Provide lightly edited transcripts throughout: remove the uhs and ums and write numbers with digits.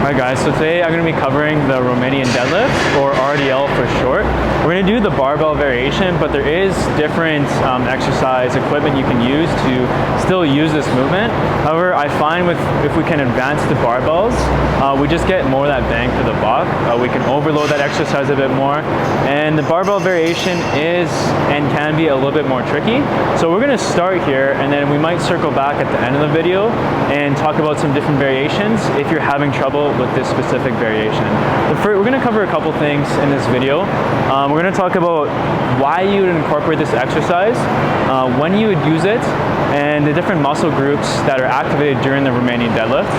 Alright guys, so today I'm going to be covering the Romanian Deadlift, or RDL for short. We're going to do the barbell variation, but there is different exercise equipment you can use to still use this movement. However, I find if we can advance the barbells, we just get more of that bang for the buck. We can overload that exercise a bit more, and the barbell variation is and can be a little bit more tricky. So we're going to start here, and then we might circle back at the end of the video and talk about some different variations if you're having trouble with this specific variation. We're going to cover a couple things in this video. We're going to talk about why you would incorporate this exercise, when you would use it, and the different muscle groups that are activated during the Romanian deadlift.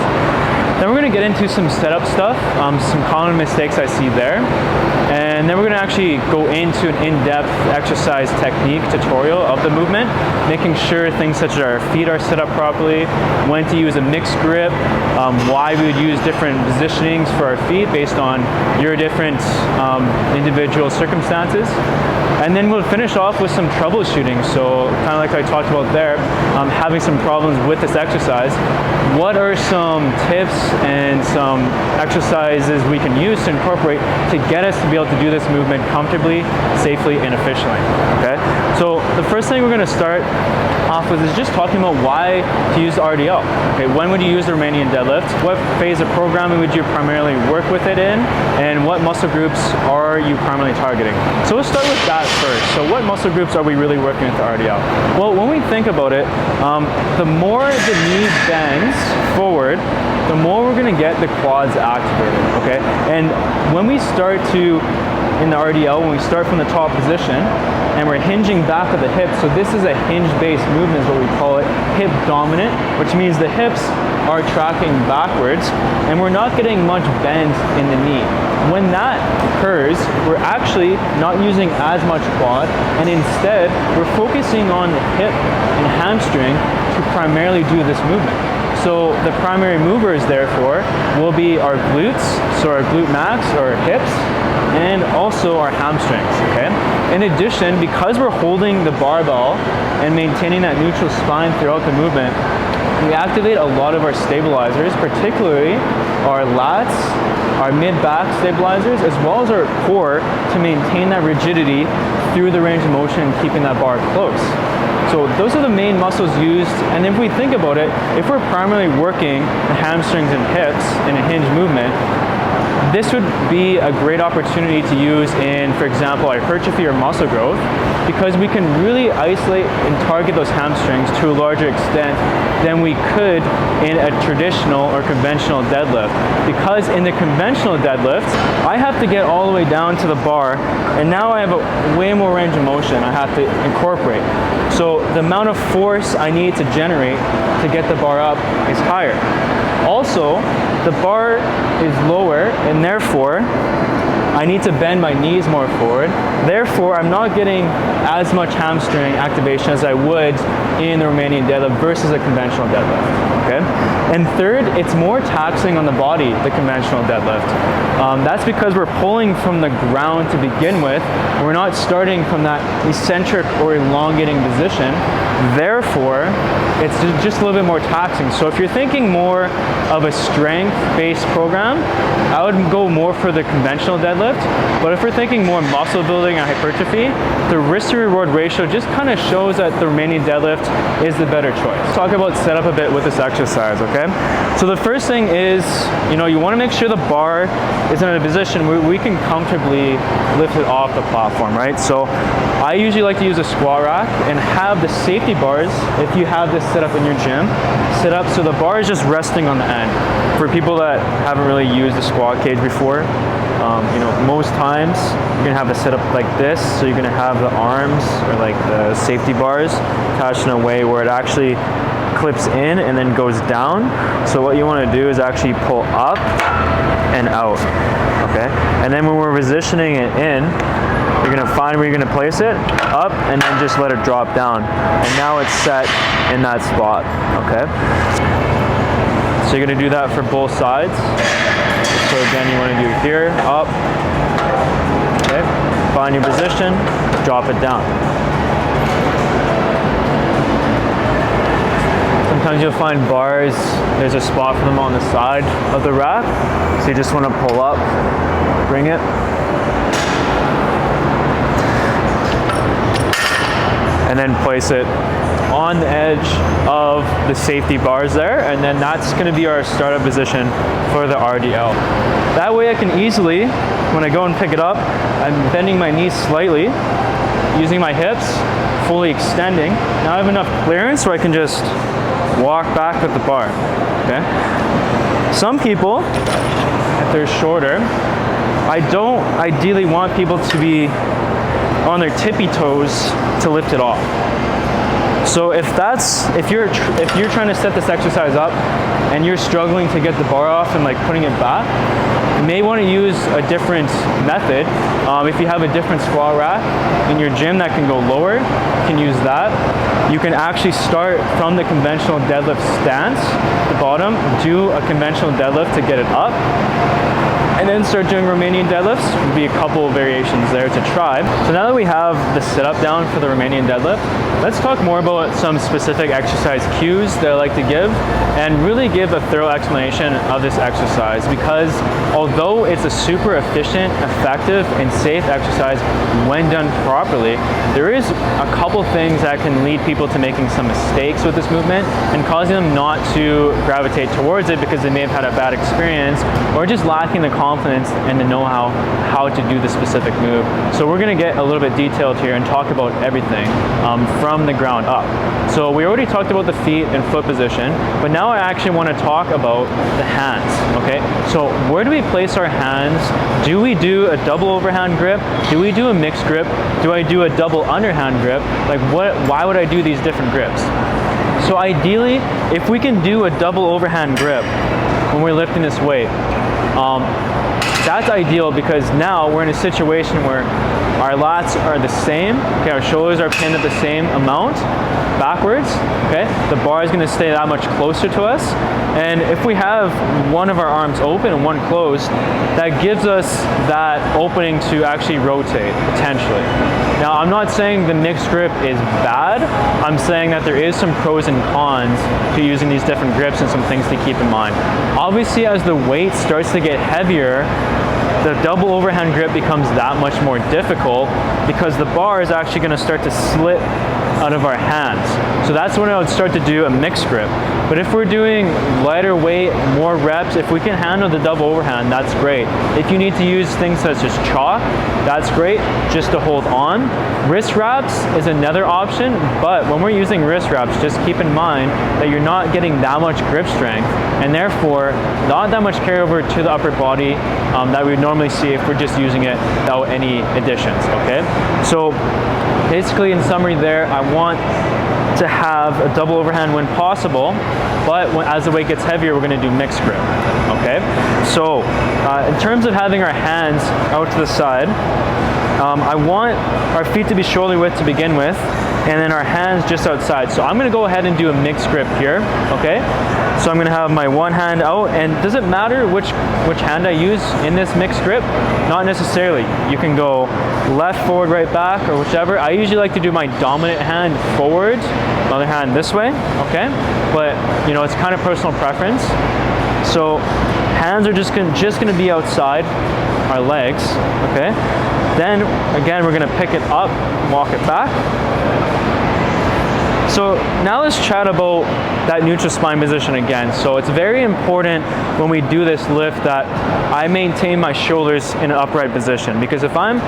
Then we're going to get into some setup stuff, some common mistakes I see there. And then we're going to actually go into an in-depth exercise technique tutorial of the movement, making sure things such as our feet are set up properly, when to use a mixed grip, why we would use different positionings for our feet based on your different individual circumstances. And then we'll finish off with some troubleshooting. So kind of like I talked about there, having some problems with this exercise. What are some tips and some exercises we can use to incorporate to get us to be able to do this movement comfortably, safely, and efficiently, okay? So the first thing we're gonna start off with is just talking about why to use the RDL. Okay, when would you use the Romanian deadlift? What phase of programming would you primarily work with it in? And what muscle groups are you primarily targeting? So let's start with that first. So what muscle groups are we really working with the RDL? Well, when we think about it, the more the knee bends forward, the more we're gonna get the quads activated, okay? And when we start in the RDL, when we start from the top position, and we're hinging back of the hips, so this is a hinge-based movement is what we call it, hip dominant, which means the hips are tracking backwards, and we're not getting much bend in the knee. When that occurs, we're actually not using as much quad, and instead, we're focusing on the hip and hamstring to primarily do this movement. So the primary movers, therefore, will be our glutes, so our glute max, or our hips, and also our hamstrings, okay? In addition, because we're holding the barbell and maintaining that neutral spine throughout the movement, we activate a lot of our stabilizers, particularly our lats, our mid-back stabilizers, as well as our core to maintain that rigidity through the range of motion and keeping that bar close. So those are the main muscles used, and if we think about it, if we're primarily working the hamstrings and hips in a hinge movement, this would be a great opportunity to use in, for example, hypertrophy or muscle growth, because we can really isolate and target those hamstrings to a larger extent than we could in a traditional or conventional deadlift. Because in the conventional deadlift, I have to get all the way down to the bar, and now I have a way more range of motion I have to incorporate. So the amount of force I need to generate to get the bar up is higher. Also, the bar is lower, and therefore I need to bend my knees more forward. Therefore, I'm not getting as much hamstring activation as I would in the Romanian deadlift versus a conventional deadlift, okay? And third, it's more taxing on the body, the conventional deadlift. That's because we're pulling from the ground to begin with. We're not starting from that eccentric or elongating position. Therefore, it's just a little bit more taxing. So if you're thinking more of a strength-based program, I would go more for the conventional deadlift. But if we're thinking more muscle building and hypertrophy, the risk to reward ratio just kind of shows that the Romanian deadlift is the better choice. Let's talk about setup a bit with this exercise, okay? So the first thing is, you want to make sure the bar is in a position where we can comfortably lift it off the platform, right? So I usually like to use a squat rack and have the safety bars, if you have this set up in your gym, set up so the bar is just resting on the end. For people that haven't really used a squat cage before, most times you're gonna have it set up like this, so you're gonna have the arms or like the safety bars attached in a way where it actually clips in and then goes down. So what you want to do is actually pull up and out, okay? And then when we're positioning it in, you're gonna find where you're gonna place it, up, and then just let it drop down. And now it's set in that spot, okay? So you're gonna do that for both sides. So again, you wanna do here, up, okay? Find your position, drop it down. Sometimes you'll find bars, there's a spot for them on the side of the rack. So you just want to pull up, bring it. And then place it on the edge of the safety bars there, and then that's going to be our startup position for the RDL. That way I can easily, when I go and pick it up, I'm bending my knees slightly, using my hips, fully extending. Now I have enough clearance where I can just walk back with the bar, okay? Some people, if they're shorter, I don't ideally want people to be on their tippy toes to lift it off. So if you're trying to set this exercise up and you're struggling to get the bar off and like putting it back, you may want to use a different method. If you have a different squat rack in your gym that can go lower, you can use that. You can actually start from the conventional deadlift stance, the bottom, do a conventional deadlift to get it up, and then start doing Romanian deadlifts. Would be a couple of variations there to try. So now that we have the sit-up down for the Romanian deadlift, let's talk more about some specific exercise cues that I like to give and really give a thorough explanation of this exercise, because although it's a super efficient, effective, and safe exercise when done properly, there is a couple things that can lead people to making some mistakes with this movement and causing them not to gravitate towards it because they may have had a bad experience or just lacking the confidence and the know-how how to do the specific move. So we're going to get a little bit detailed here and talk about everything from the ground up. So we already talked about the feet and foot position, but now I actually want to talk about the hands, okay? So where do we place our hands? Do we do a double overhand grip? Do we do a mixed grip? Do I do a double underhand grip? Like why would I do these different grips? So ideally, if we can do a double overhand grip when we're lifting this weight, that's ideal, because now we're in a situation where our lats are the same, okay, our shoulders are pinned at the same amount backwards, okay, the bar is going to stay that much closer to us, and if we have one of our arms open and one closed, that gives us that opening to actually rotate, potentially. Now, I'm not saying the mixed grip is bad, I'm saying that there is some pros and cons to using these different grips and some things to keep in mind. Obviously, as the weight starts to get heavier, the double overhand grip becomes that much more difficult because the bar is actually going to start to slip out of our hands. So that's when I would start to do a mixed grip. But if we're doing lighter weight, more reps, if we can handle the double overhand, that's great. If you need to use things such as chalk, that's great, just to hold on. Wrist wraps is another option, but when we're using wrist wraps, just keep in mind that you're not getting that much grip strength, and therefore not that much carryover to the upper body that we would normally see if we're just using it without any additions, okay? So basically, in summary there, I want to have a double overhand when possible, but as the weight gets heavier, we're going to do mixed grip, okay? So in terms of having our hands out to the side, I want our feet to be shoulder width to begin with, and then our hands just outside. So I'm going to go ahead and do a mixed grip here, okay? So I'm going to have my one hand out, and does it matter which hand I use in this mixed grip? Not necessarily. You can go left, forward, right, back, or whichever. I usually like to do my dominant hand forward, my other hand this way, okay? But you know, it's kind of personal preference. So hands are just gonna be outside our legs, okay? Then again, we're gonna pick it up, walk it back. So now let's chat about that neutral spine position again. So it's very important when we do this lift that I maintain my shoulders in an upright position, because if I'm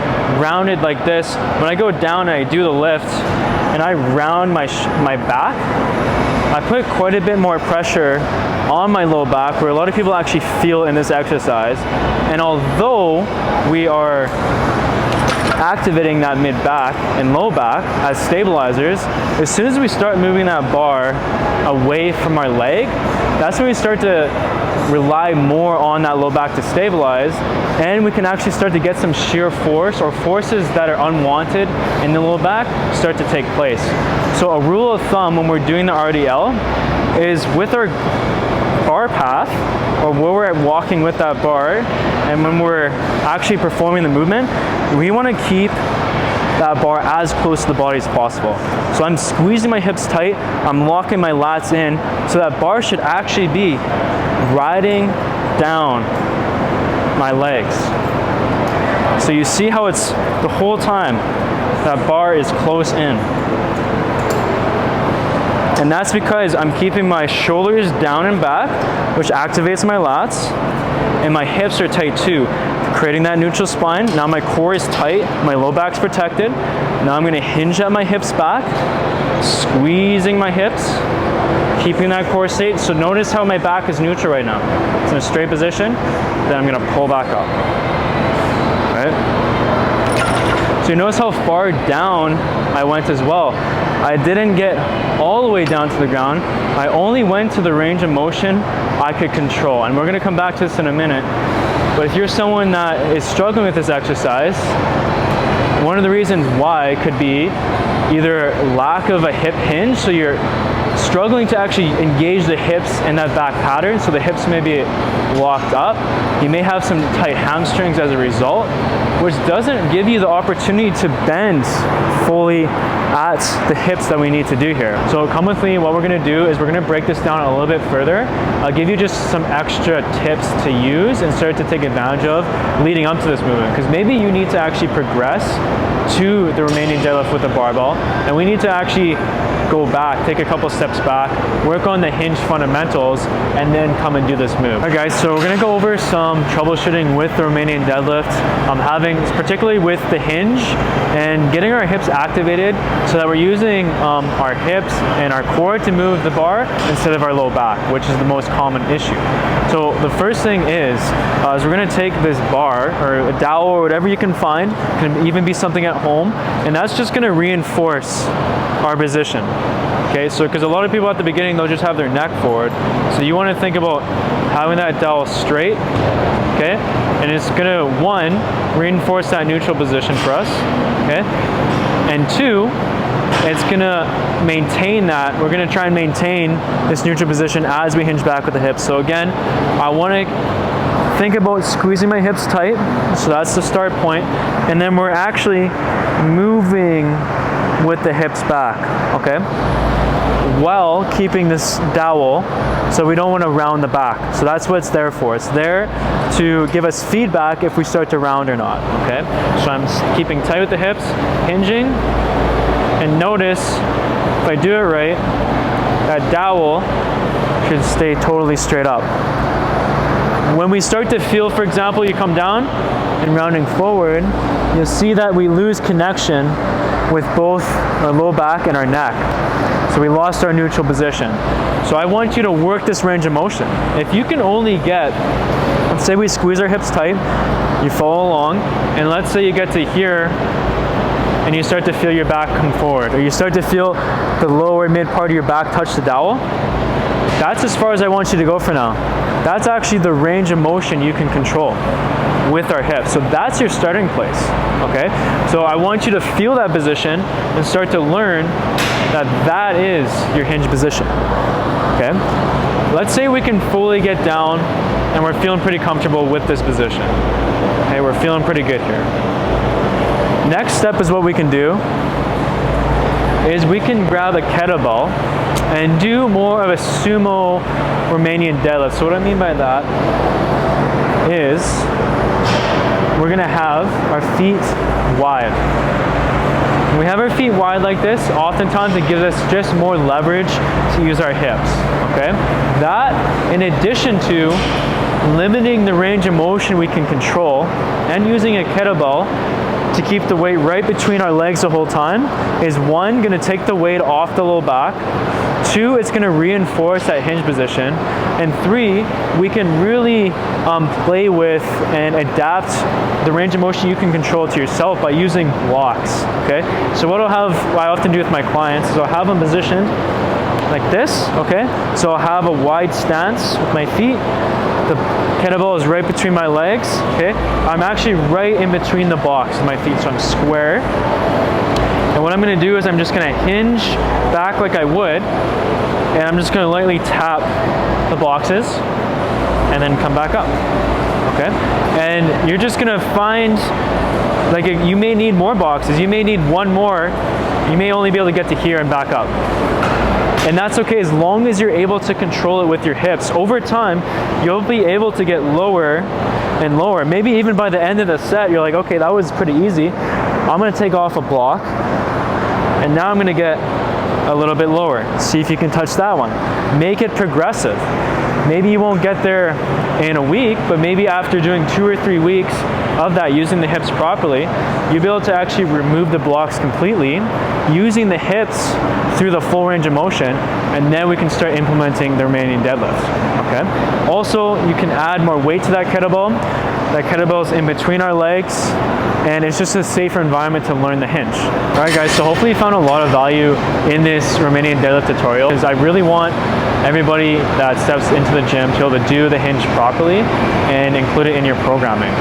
rounded like this, when I go down and I do the lift and I round my back, I put quite a bit more pressure on my low back, where a lot of people actually feel in this exercise. And although we are activating that mid back and low back as stabilizers, as soon as we start moving that bar away from our leg, that's when we start to rely more on that low back to stabilize, and we can actually start to get some shear force or forces that are unwanted in the low back start to take place. So a rule of thumb when we're doing the RDL is with our bar path, or where we're walking with that bar, and when we're actually performing the movement, we want to keep that bar as close to the body as possible. So I'm squeezing my hips tight, I'm locking my lats in, so that bar should actually be riding down my legs. So you see how it's the whole time that bar is close in. And that's because I'm keeping my shoulders down and back, which activates my lats, and my hips are tight too, creating that neutral spine. Now my core is tight, my low back's protected. Now I'm gonna hinge at my hips back, squeezing my hips, keeping that core straight. So notice how my back is neutral right now. It's in a straight position, then I'm gonna pull back up, right? So you notice how far down I went as well. I didn't get all the way down to the ground. I only went to the range of motion I could control. And we're gonna come back to this in a minute. But if you're someone that is struggling with this exercise, one of the reasons why could be either lack of a hip hinge, so you're struggling to actually engage the hips in that back pattern, so the hips may be locked up. You may have some tight hamstrings as a result, which doesn't give you the opportunity to bend fully at the hips that we need to do here. So come with me. What we're gonna do is we're gonna break this down a little bit further. I'll give you just some extra tips to use and start to take advantage of leading up to this movement, because maybe you need to actually progress to the Romanian deadlift with a barbell, and we need to actually go back, take a couple steps back, work on the hinge fundamentals, and then come and do this move. All right guys, so we're gonna go over some troubleshooting with the Romanian deadlift, particularly with the hinge and getting our hips activated so that we're using our hips and our core to move the bar instead of our low back, which is the most common issue. So the first thing is we're gonna take this bar or a dowel or whatever you can find, can even be something at home, and that's just gonna reinforce our position. Okay, so because a lot of people at the beginning, they'll just have their neck forward. So you want to think about having that dowel straight, okay? And it's gonna, one, reinforce that neutral position for us, okay? And two, it's gonna maintain that. We're gonna try and maintain this neutral position as we hinge back with the hips. So again, I wanna think about squeezing my hips tight. So that's the start point. And then we're actually moving with the hips back, okay? While keeping this dowel, so we don't want to round the back. So that's what it's there for. It's there to give us feedback if we start to round or not, okay? So I'm keeping tight with the hips, hinging, and notice if I do it right, that dowel should stay totally straight up. When we start to feel, for example, you come down and rounding forward, you'll see that we lose connection with both our low back and our neck. So we lost our neutral position. So I want you to work this range of motion. If you can only get, let's say we squeeze our hips tight, you follow along, and let's say you get to here and you start to feel your back come forward, or you start to feel the lower mid part of your back touch the dowel, that's as far as I want you to go for now. That's actually the range of motion you can control with our hips. So that's your starting place, okay? So I want you to feel that position and start to learn that that is your hinge position, okay? Let's say we can fully get down and we're feeling pretty comfortable with this position. Okay, we're feeling pretty good here. Next step is what we can do is we can grab a kettlebell and do more of a sumo Romanian deadlift. So what I mean by that is we're gonna have our feet wide. When we have our feet wide like this, oftentimes it gives us just more leverage to use our hips, okay? That, in addition to limiting the range of motion we can control and using a kettlebell to keep the weight right between our legs the whole time, is one, gonna take the weight off the low back. Two, it's gonna reinforce that hinge position. And three, we can really play with and adapt the range of motion you can control to yourself by using blocks, okay? So what I often do with my clients is I'll have them positioned like this, okay? So I'll have a wide stance with my feet. The kettlebell is right between my legs, okay? I'm actually right in between the blocks of my feet, so I'm square. And what I'm gonna do is I'm just gonna hinge back like I would, and I'm just gonna lightly tap the boxes and then come back up. okay? And you're just gonna find, like, you may need more boxes, you may need one more, you may only be able to get to here and back up. And that's okay as long as you're able to control it with your hips. Over time, you'll be able to get lower and lower. Maybe even by the end of the set, you're like, okay, that was pretty easy. I'm gonna take off a block, and now I'm gonna get a little bit lower. See if you can touch that one. Make it progressive. Maybe you won't get there in a week, but maybe after doing 2 or 3 weeks of that, using the hips properly, you'll be able to actually remove the blocks completely, using the hips through the full range of motion, and then we can start implementing the Romanian deadlift, okay? Also, you can add more weight to that kettlebell. That kettlebell's in between our legs, and it's just a safer environment to learn the hinge. All right, guys, so hopefully you found a lot of value in this Romanian deadlift tutorial, because I really want everybody that steps into the gym to be able to do the hinge properly and include it in your programming.